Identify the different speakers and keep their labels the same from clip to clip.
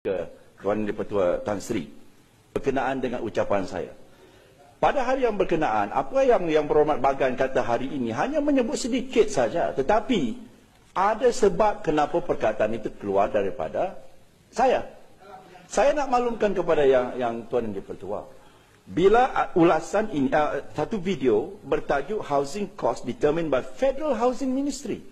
Speaker 1: ke Tuan Dipertua Tan Sri berkenaan dengan ucapan saya. Pada hari yang berkenaan, apa yang Berhormat Bagan kata hari ini hanya menyebut sedikit saja, tetapi ada sebab kenapa perkataan itu keluar daripada saya. Saya nak maklumkan kepada yang Tuan Dipertua, bila ulasan ini, satu video bertajuk Housing Cost Determined by Federal Housing Ministry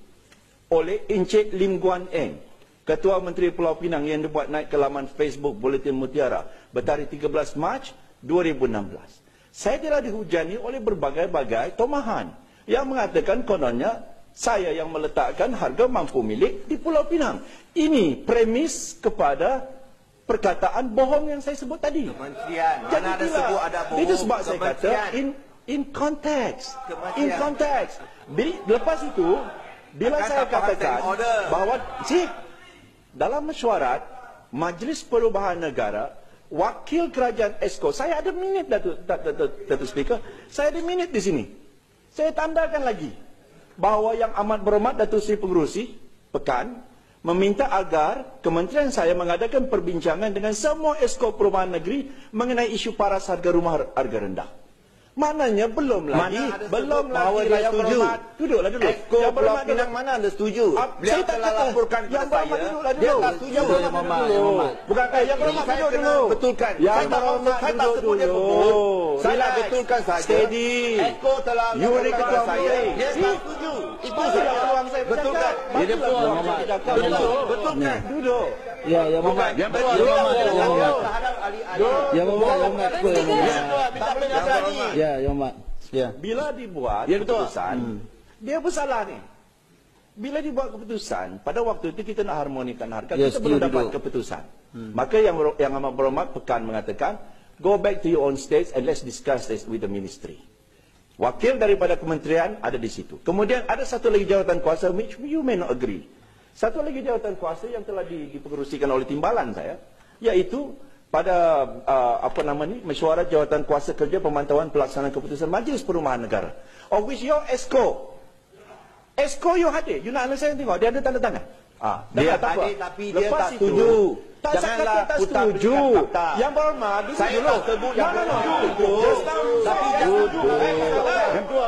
Speaker 1: oleh Encik Lim Guan Eng, Ketua Menteri Pulau Pinang, yang dibuat naik ke laman Facebook Bulletin Mutiara bertarikh 13 Mac 2016. Saya telah dihujani oleh berbagai-bagai tomahan yang mengatakan kononnya saya yang meletakkan harga mampu milik di Pulau Pinang. Ini premis kepada perkataan bohong yang saya sebut tadi.
Speaker 2: Kementerian, mana ada sebut ada bohong.
Speaker 1: Itu sebab saya kata in context. In context. Lepas itu, bila saya katakan bahawa dalam mesyuarat Majlis Perubahan Negara, Wakil Kerajaan Esko, saya ada minit, Datuk Speaker, saya ada minit di sini. Saya tandakan lagi bahawa Yang Amat Berhormat Datuk Seri Pengerusi Pekan meminta agar kementerian saya mengadakan perbincangan dengan semua Esko Perubahan Negeri mengenai isu paras harga rumah harga rendah. Maknanya belum lagi
Speaker 2: dia setuju.
Speaker 1: Duduklah dulu.
Speaker 2: Esko Pulau Pinang mana anda setuju? Beliau telah laporkan kepada saya. Dia tak setuju.
Speaker 1: Yang Berhormat duduk dulu.
Speaker 2: Betulkan.
Speaker 1: Yang Berhormat duduk dulu.
Speaker 2: Saya betulkan saja.
Speaker 1: Steady.
Speaker 2: Esko telah laporkan kepada saya. Dia tak setuju. Itu saja ruang saya betulkan.
Speaker 1: Dia betulkan. Duduk.
Speaker 3: Ya, Yang Berhormat. Yang Berhormat. Ya.
Speaker 1: Bila dibuat keputusan, dia bersalah ni. Bila dibuat keputusan, pada waktu itu kita nak harmonikan harga, kita belum dapat keputusan. Maka Yang Amat Berhormat Pekan mengatakan, go back to your own states and let's discuss this with the ministry. Wakil daripada kementerian ada di situ. Kemudian ada satu lagi jawatan kuasa which you may not agree. Satu lagi jawatan kuasa yang telah dipengerusikan oleh timbalan saya, iaitu pada mesyuarat jawatan kuasa kerja pemantauan pelaksanaan keputusan Majlis Perumahan Negara, of which your Esko you hadir. You nak saya tengok dia ada tanda tangan.
Speaker 2: Dia hadir tapi dia tak setuju.
Speaker 1: Janganlah tak setuju. Yang Berhormat,
Speaker 2: saya tak sebut yang
Speaker 1: duduk.
Speaker 2: Tapi duduk.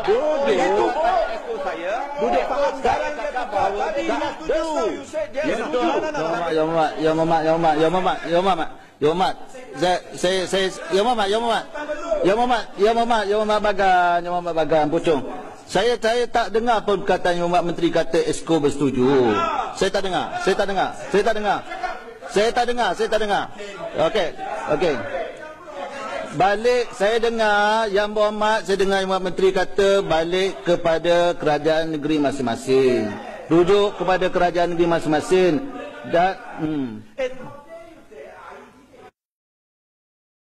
Speaker 2: Itu Esko saya.
Speaker 1: Duduk faham sekarang dia kata tadi dia setuju.
Speaker 3: Yang Berhormat. Yang Berhormat Bagan Puchong. Saya tak dengar perkataan Yang Berhormat Menteri kata Esko bersetuju. Saya tak dengar. Okey. Balik saya dengar Yang Berhormat, saya dengar Yang Berhormat Menteri kata balik kepada kerajaan negeri masing-masing. Rujuk kepada kerajaan negeri masing-masing. Dan